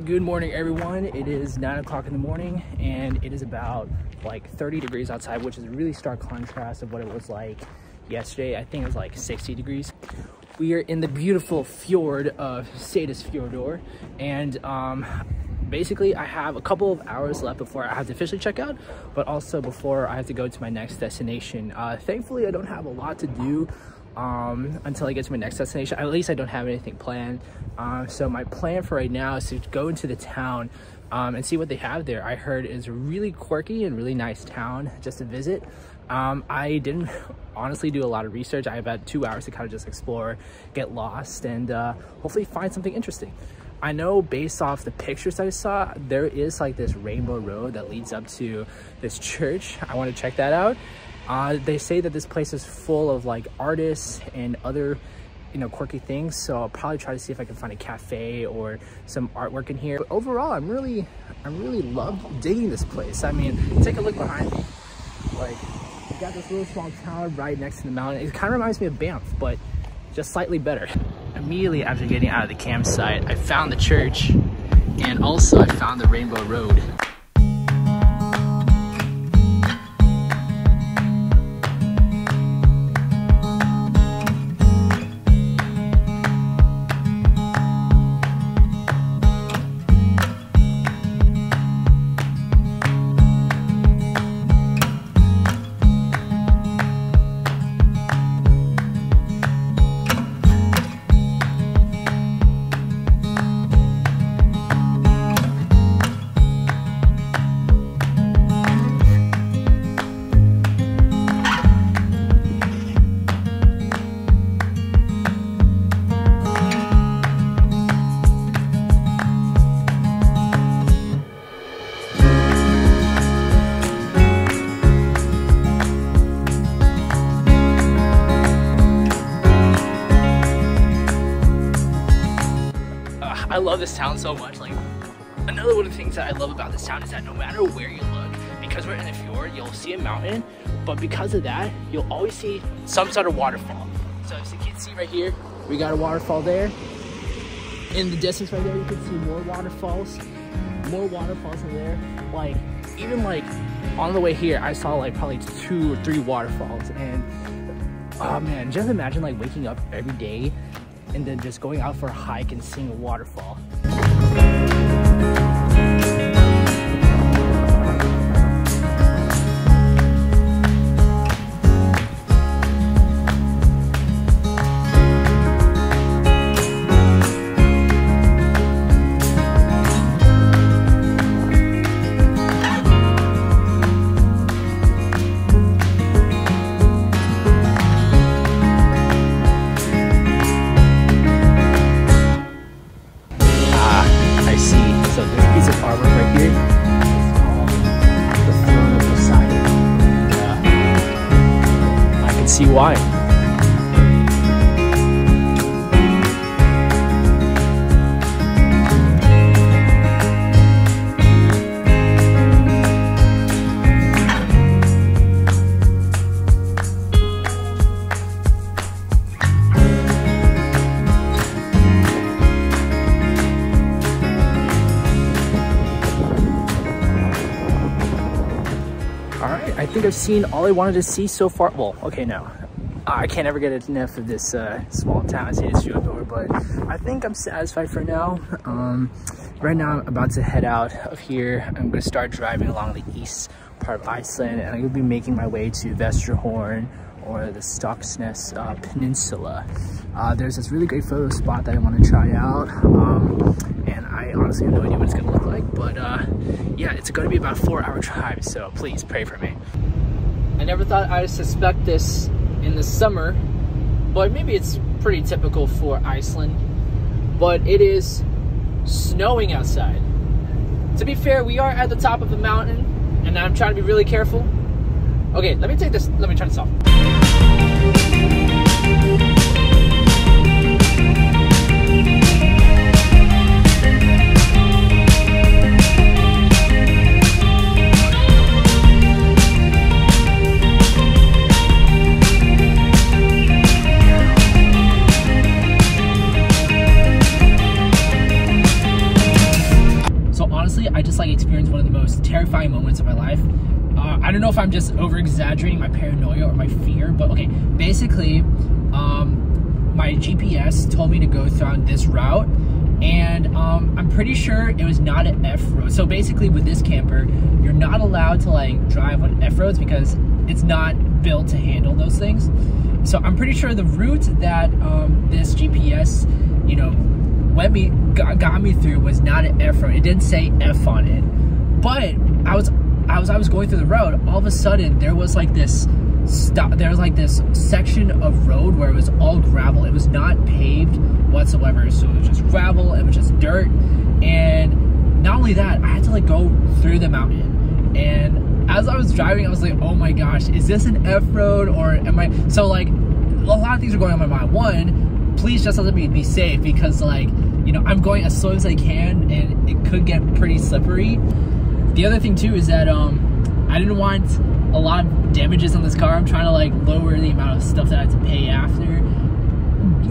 Good morning, everyone. It is 9 o'clock in the morning and it is about like 30 degrees outside, which is a really stark contrast of what it was like yesterday. I think it was like 60 degrees. We are in the beautiful fjord of Seydisfjordur, and basically I have a couple of hours left before I have to officially check out, but also before I have to go to my next destination. Thankfully, I don't have a lot to do until I get to my next destination. At least I don't have anything planned. So my plan for right now is to go into the town and see what they have there. I heard it's a really quirky and really nice town just to visit. I didn't honestly do a lot of research. I have had 2 hours to kind of just explore, get lost, and hopefully find something interesting. I know based off the pictures I saw, there is like this rainbow road that leads up to this church. I want to check that out. They say that this place is full of like artists and other, you know, quirky things. So I'll probably try to see if I can find a cafe or some artwork in here. But overall, I'm really love digging this place. I mean, take a look behind me. Like, you got this little small town right next to the mountain. It kind of reminds me of Banff, but just slightly better. Immediately after getting out of the campsite, I found the church, and also I found the rainbow road. I love this town so much. Like, another one of the things that I love about this town is that no matter where you look, because we're in a fjord, you'll see a mountain, but because of that, you'll always see some sort of waterfall. So as you can see right here, we got a waterfall there. In the distance right there, you can see more waterfalls in there. Like, even like on the way here, I saw like probably 2 or 3 waterfalls, and oh man, just imagine like waking up every day and then just going out for a hike and seeing a waterfall. See why. Alright, I think I've seen all I wanted to see so far. Well, okay, no. I can't ever get enough of this small town, Seydisfjordur, but I think I'm satisfied for now. Right now, I'm about to head out of here. I'm going to start driving along the east part of Iceland, and I'm going to be making my way to Vestrahorn, or the Stokksnes Peninsula. There's this really great photo spot that I want to try out, and I honestly have no idea what it's going to look like, but yeah, it's going to be about a 4-hour drive, so please pray for me. I never thought I'd suspect this in the summer, but maybe it's pretty typical for Iceland, but it is snowing outside. To be fair, we are at the top of a mountain, and I'm trying to be really careful. Okay, let me turn this off. honestly, I just like experienced one of the most terrifying moments of my life. I don't know if I'm just over exaggerating my paranoia or my fear, but okay, basically, my GPS told me to go down this route, and I'm pretty sure it was not an F road. So basically with this camper, you're not allowed to like drive on F roads because it's not built to handle those things. So I'm pretty sure the route that this GPS, you know, got me through was not an F road. It didn't say F on it. But I was going through the road, all of a sudden there was like this section of road where it was all gravel. It was not paved whatsoever, so it was just gravel, it was just dirt. And not only that, I had to like go through the mountain. And as I was driving, I was like, oh my gosh, is this an F road or am I? So like a lot of things were going on in my mind. One, please just let me be safe, because like, you know, I'm going as slow as I can and it could get pretty slippery. The other thing too is that I didn't want a lot of damages on this car. I'm trying to like lower the amount of stuff that I have to pay after.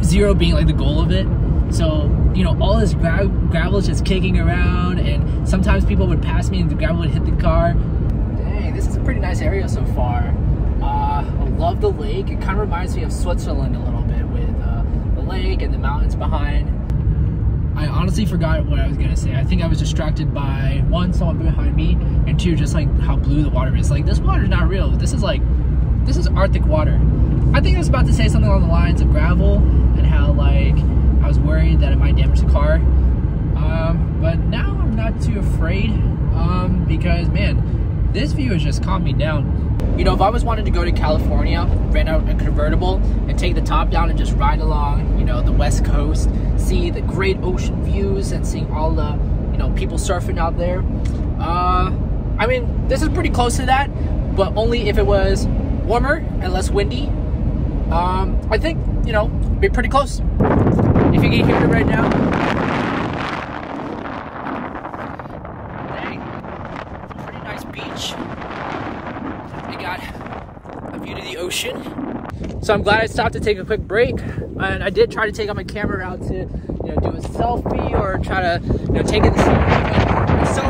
Zero being like the goal of it. So, you know, all this gravel is just kicking around, and sometimes people would pass me and the gravel would hit the car. Dang, this is a pretty nice area so far. I love the lake. It kind of reminds me of Switzerland a little bit with the lake and the mountains behind. I honestly forgot what I was gonna say. I think I was distracted by one, someone behind me, and two, just like how blue the water is. Like, this water is not real. This is Arctic water. I think I was about to say something along the lines of gravel and how like I was worried that it might damage the car. But now I'm not too afraid because man, this view has just calmed me down. You know, if I was wanting to go to California, rent out a convertible and take the top down and just ride along, you know, the West Coast, see the great ocean views and seeing all the, you know, people surfing out there. I mean, this is pretty close to that, but only if it was warmer and less windy. I think, you know, be pretty close. If you can hear it right now. Dang, pretty nice beach. We got a view to the ocean. So I'm glad I stopped to take a quick break, and I did try to take out my camera out to, you know, do a selfie or try to, you know, take in the scenery, but it's so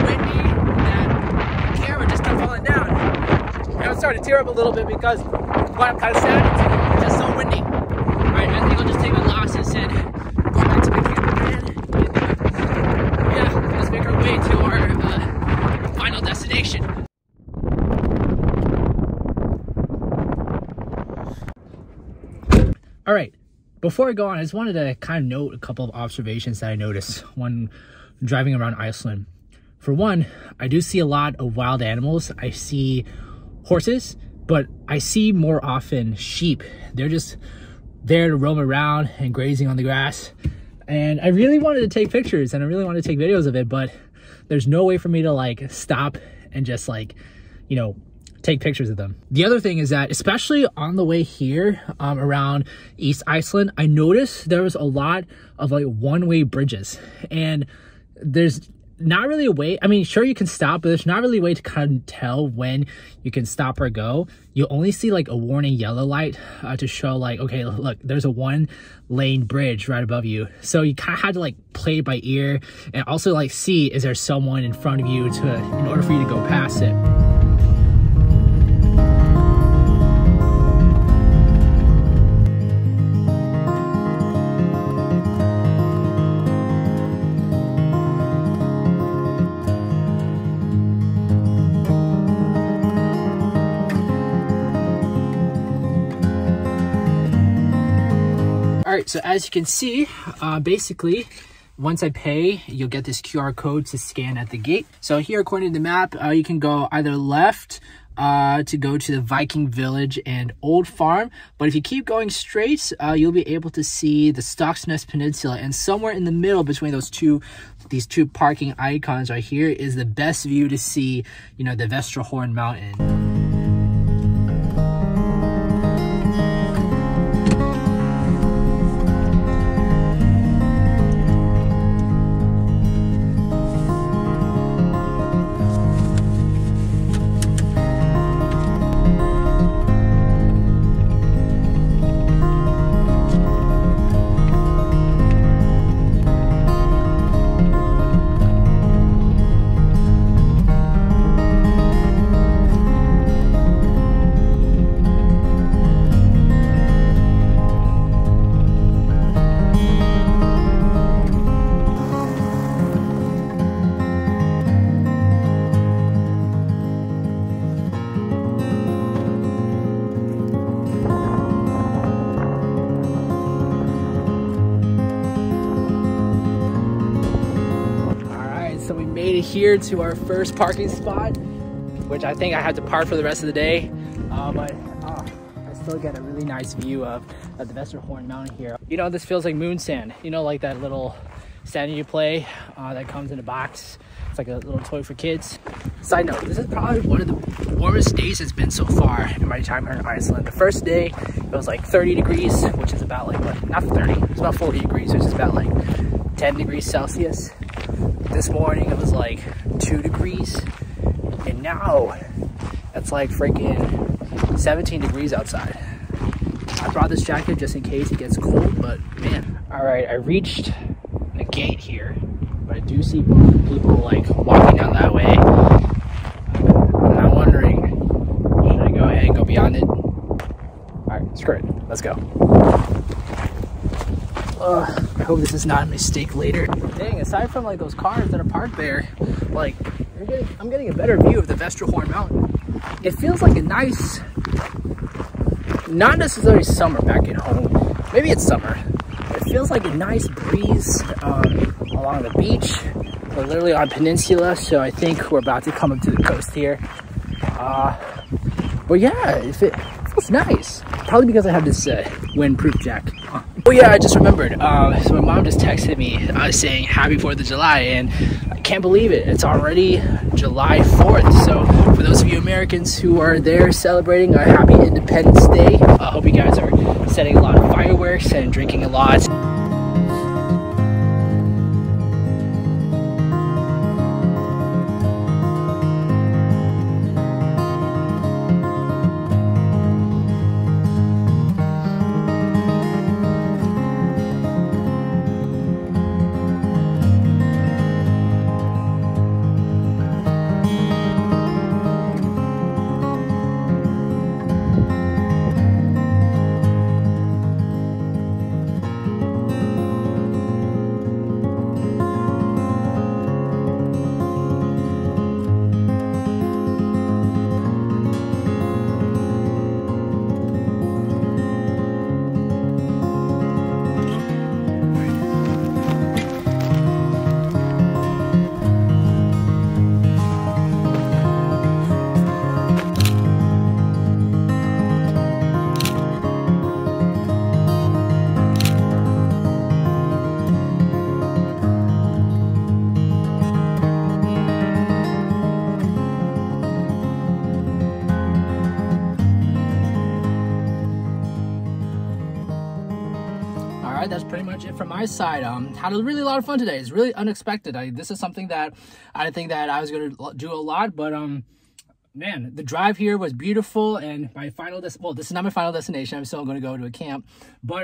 windy that the camera just kept falling down. And I was starting to tear up a little bit because what I'm kind of sad, it's just so windy. All right, I think I'll just take my glasses and go back to my camera and yeah, let's make our way to our final destination. All right, before I go on, I just wanted to kind of note a couple of observations that I noticed when driving around Iceland. For one, I do see a lot of wild animals. I see horses, but I see more often sheep. They're just there to roam around and grazing on the grass. And I really wanted to take pictures and I really wanted to take videos of it, but there's no way for me to like stop and just like, you know, take pictures of them. The other thing is that, especially on the way here around East Iceland, I noticed there was a lot of like one-way bridges, and there's not really a way. I mean, sure, you can stop, but there's not really a way to kind of tell when you can stop or go. You only see like a warning yellow light to show like, okay, look, there's a one-lane bridge right above you. So you kind of had to like play it by ear and also like see, is there someone in front of you in order for you to go past it. All right, so as you can see, basically, once I pay, you'll get this QR code to scan at the gate. So here, according to the map, you can go either left to go to the Viking village and old farm. But if you keep going straight, you'll be able to see the Stokksnes Peninsula. And somewhere in the middle between these two parking icons right here is the best view to see, you know, the Vestrahorn mountain. made it here to our first parking spot, which I think I have to park for the rest of the day. But I still get a really nice view of the Vestrahorn mountain here. You know, this feels like moon sand. You know, like that little sand you play that comes in a box. It's like a little toy for kids. Side note, this is probably one of the warmest days it's been so far in my time here in Iceland. The first day, it was like 30 degrees, which is about like, what, not 30, it's about 40 degrees, which is about like 10 degrees Celsius. This morning, it was like 2 degrees. And now, it's like freaking 17 degrees outside. I brought this jacket just in case it gets cold, but man. All right, I reached the gate here, but I do see people like walking down that way. And I'm wondering, should I go ahead and go beyond it? All right, screw it, let's go. I hope this is not a mistake later. Dang, aside from like those cars that are parked there, like I'm getting a better view of the Vestrahorn mountain. It feels like a nice, not necessarily summer back at home. Maybe it's summer. It feels like a nice breeze along the beach. We're literally on peninsula, so I think we're about to come up to the coast here. But yeah, it feels nice. Probably because I have this windproof jacket. Oh yeah, I just remembered. So my mom just texted me saying Happy 4th of July, and I can't believe it. It's already July 4th. So for those of you Americans who are there celebrating a happy Independence Day, I hope you guys are setting a lot of fireworks and drinking a lot. That's pretty much it from my side. Had a really lot of fun today. It's really unexpected. This is something that I didn't think that I was going to do a lot, but man, the drive here was beautiful. And my final well, this is not my final destination. I'm still going to go to a camp, but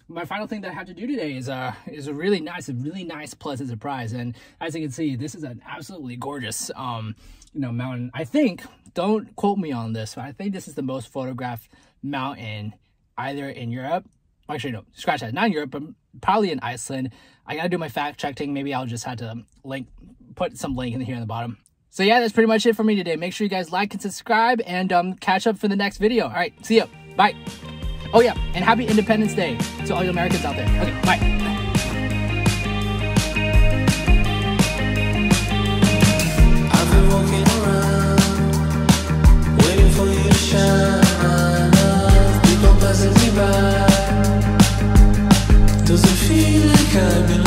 my final thing that I have to do today is a really nice pleasant surprise. And as you can see, this is an absolutely gorgeous you know, mountain. I think, don't quote me on this, but I think this is the most photographed mountain either in Europe. Actually, no, scratch that. Not in Europe, but probably in Iceland. I gotta do my fact checking. Maybe I'll just have to put some link in here in the bottom. So yeah, that's pretty much it for me today. Make sure you guys like and subscribe, and catch up for the next video. All right, see ya. Bye. Oh yeah, and happy Independence Day to all you Americans out there. Okay, bye. I've been walking around, waiting for you to shine. People passing me by. Does it feel like I've been